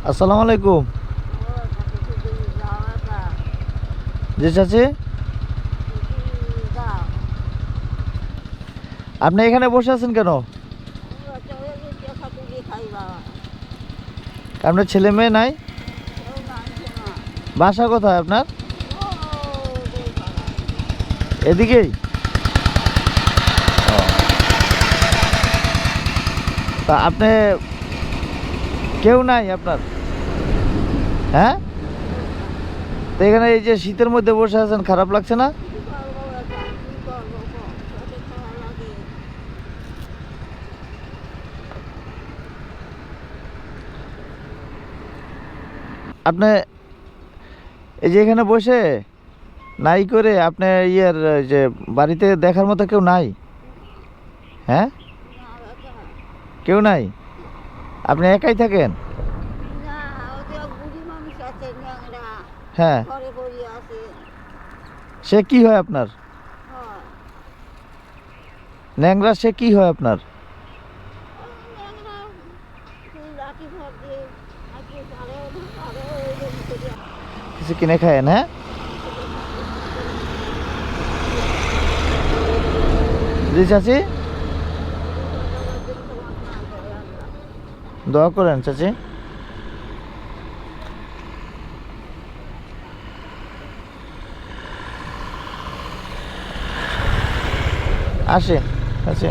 আসসালামু আলাইকুম। জি চাচি, আপনি এখানে বসে আছেন কেন? আপনার ছেলে মেয়ে নাই? বাসা কোথায় আপনার? এদিকেই? ও, তা আপনি কেউ নাই আপনার? হ্যাঁ, তো এখানে এই যে শীতের মধ্যে বসে আছেন, খারাপ লাগছে না? আপনি এই যে এখানে বসে নাই করে আপনি ইয়ের যে বাড়িতে দেখার মতো কেউ নাই? হ্যাঁ, কেউ নাই? আপনি একাই থাকেন? হ্যাঁ, সে কি হয় আপনার? ন্যাংরা সে কি হয় আপনার? কিছু কিনে খায়েন? হ্যাঁ, জি চাচি, দোয়া করেন চাচি। আসে, আছে।